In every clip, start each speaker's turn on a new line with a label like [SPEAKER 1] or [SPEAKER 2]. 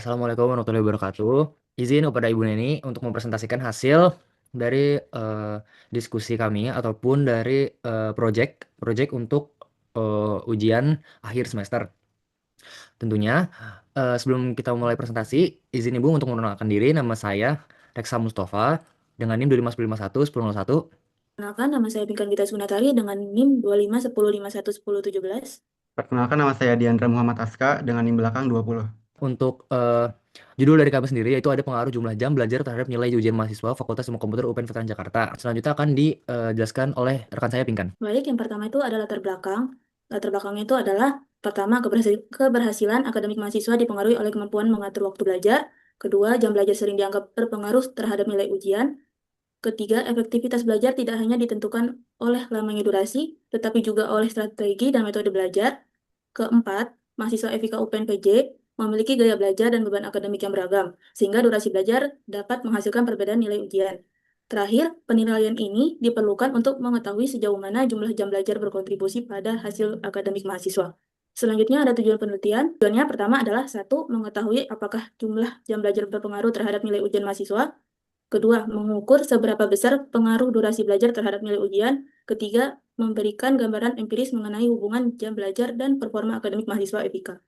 [SPEAKER 1] Assalamualaikum warahmatullahi wabarakatuh. Izin kepada Ibu Neni untuk mempresentasikan hasil dari diskusi kami ataupun dari project untuk ujian akhir semester. Tentunya sebelum kita mulai presentasi, izin Ibu untuk memperkenalkan diri. Nama saya Reksa Mustafa dengan NIM 25151.
[SPEAKER 2] Perkenalkan, nama saya Pinkan Gita Sunatari dengan NIM 2510511017.
[SPEAKER 3] Perkenalkan nama saya Diandra Muhammad Aska dengan NIM belakang 20.
[SPEAKER 1] Untuk judul dari kami sendiri yaitu ada pengaruh jumlah jam belajar terhadap nilai ujian mahasiswa Fakultas Ilmu Komputer UPN Veteran Jakarta. Selanjutnya akan dijelaskan oleh rekan saya Pinkan.
[SPEAKER 2] Baik, yang pertama itu adalah latar belakang. Latar belakangnya itu adalah pertama, keberhasilan akademik mahasiswa dipengaruhi oleh kemampuan mengatur waktu belajar. Kedua, jam belajar sering dianggap berpengaruh terhadap nilai ujian. Ketiga, efektivitas belajar tidak hanya ditentukan oleh lamanya durasi, tetapi juga oleh strategi dan metode belajar. Keempat, mahasiswa FIK UPN-PJ memiliki gaya belajar dan beban akademik yang beragam, sehingga durasi belajar dapat menghasilkan perbedaan nilai ujian. Terakhir, penilaian ini diperlukan untuk mengetahui sejauh mana jumlah jam belajar berkontribusi pada hasil akademik mahasiswa. Selanjutnya ada tujuan penelitian. Tujuannya pertama adalah satu, mengetahui apakah jumlah jam belajar berpengaruh terhadap nilai ujian mahasiswa. Kedua, mengukur seberapa besar pengaruh durasi belajar terhadap nilai ujian. Ketiga, memberikan gambaran empiris mengenai hubungan jam belajar dan performa akademik mahasiswa FIK.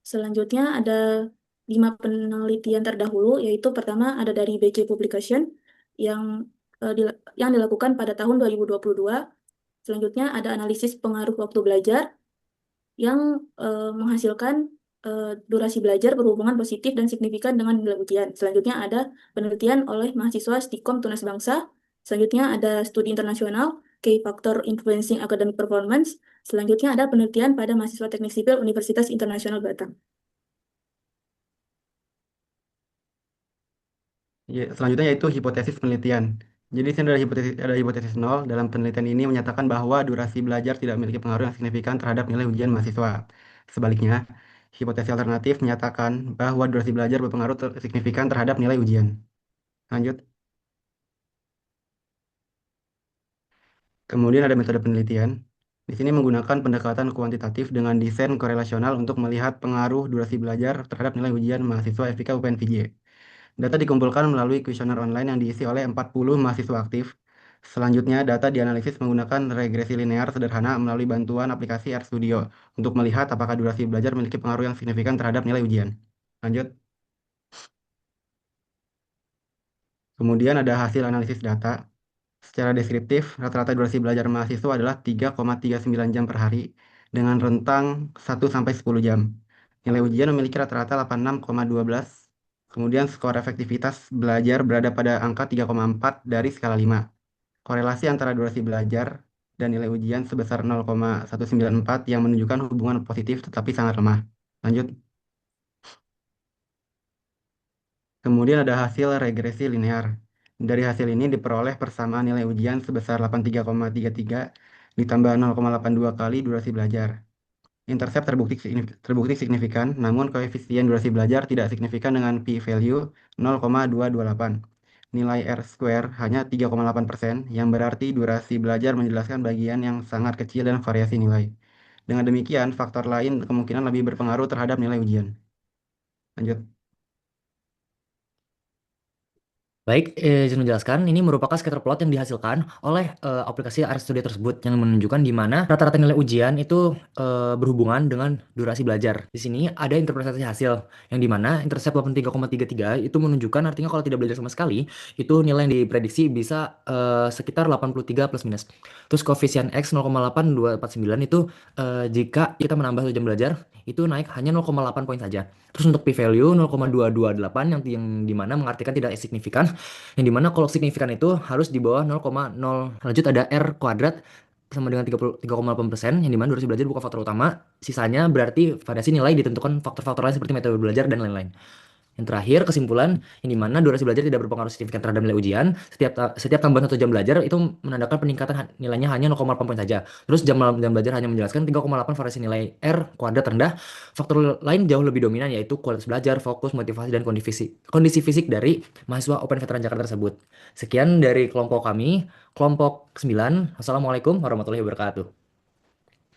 [SPEAKER 2] Selanjutnya ada 5 penelitian terdahulu, yaitu pertama ada dari BC Publication yang yang dilakukan pada tahun 2022. Selanjutnya ada analisis pengaruh waktu belajar yang menghasilkan durasi belajar berhubungan positif dan signifikan dengan nilai ujian. Selanjutnya ada penelitian oleh mahasiswa Stikom Tunas Bangsa. Selanjutnya ada studi internasional Key Factor Influencing Academic Performance. Selanjutnya ada penelitian pada mahasiswa Teknik Sipil Universitas Internasional Batam.
[SPEAKER 3] Ya, selanjutnya yaitu hipotesis penelitian. Jadi di sini ada hipotesis nol. Dalam penelitian ini menyatakan bahwa durasi belajar tidak memiliki pengaruh yang signifikan terhadap nilai ujian mahasiswa. Sebaliknya, hipotesis alternatif menyatakan bahwa durasi belajar berpengaruh signifikan terhadap nilai ujian. Lanjut. Kemudian ada metode penelitian. Di sini menggunakan pendekatan kuantitatif dengan desain korelasional untuk melihat pengaruh durasi belajar terhadap nilai ujian mahasiswa FIK UPN VJ. Data dikumpulkan melalui kuesioner online yang diisi oleh 40 mahasiswa aktif. Selanjutnya, data dianalisis menggunakan regresi linear sederhana melalui bantuan aplikasi RStudio untuk melihat apakah durasi belajar memiliki pengaruh yang signifikan terhadap nilai ujian. Lanjut. Kemudian ada hasil analisis data. Secara deskriptif, rata-rata durasi belajar mahasiswa adalah 3,39 jam per hari dengan rentang 1 sampai 10 jam. Nilai ujian memiliki rata-rata 86,12. Kemudian skor efektivitas belajar berada pada angka 3,4 dari skala 5. Korelasi antara durasi belajar dan nilai ujian sebesar 0,194 yang menunjukkan hubungan positif tetapi sangat lemah. Lanjut. Kemudian ada hasil regresi linear. Dari hasil ini diperoleh persamaan nilai ujian sebesar 83,33 ditambah 0,82 kali durasi belajar. Intercept terbukti signifikan, namun koefisien durasi belajar tidak signifikan dengan p-value 0,228. Nilai R-square hanya 3,8%, yang berarti durasi belajar menjelaskan bagian yang sangat kecil dan variasi nilai. Dengan demikian, faktor lain kemungkinan lebih berpengaruh terhadap nilai ujian. Lanjut.
[SPEAKER 1] Baik, izin menjelaskan, ini merupakan scatter plot yang dihasilkan oleh aplikasi RStudio tersebut yang menunjukkan di mana rata-rata nilai ujian itu berhubungan dengan durasi belajar. Di sini ada interpretasi hasil yang di mana intercept 83,33 itu menunjukkan artinya kalau tidak belajar sama sekali, itu nilai yang diprediksi bisa sekitar 83 plus minus. Terus koefisien X 0,8249 itu jika kita menambah 1 jam belajar, itu naik hanya 0,8 poin saja. Terus untuk p-value 0,228 yang dimana mengartikan tidak signifikan, yang dimana kalau signifikan itu harus di bawah 0,0. Lanjut ada R kuadrat sama dengan 3,8%, yang dimana durasi belajar bukan faktor utama, sisanya berarti variasi nilai ditentukan faktor-faktor lain seperti metode belajar dan lain-lain. Yang terakhir, kesimpulan yang dimana durasi belajar tidak berpengaruh signifikan terhadap nilai ujian. Setiap tambahan 1 jam belajar itu menandakan peningkatan nilainya hanya 0,8 poin saja. Terus jam belajar hanya menjelaskan 3,8 variasi nilai R kuadrat rendah. Faktor lain jauh lebih dominan yaitu kualitas belajar, fokus, motivasi, dan kondisi fisik dari mahasiswa Open Veteran Jakarta tersebut. Sekian dari kelompok kami, kelompok 9. Assalamualaikum warahmatullahi wabarakatuh.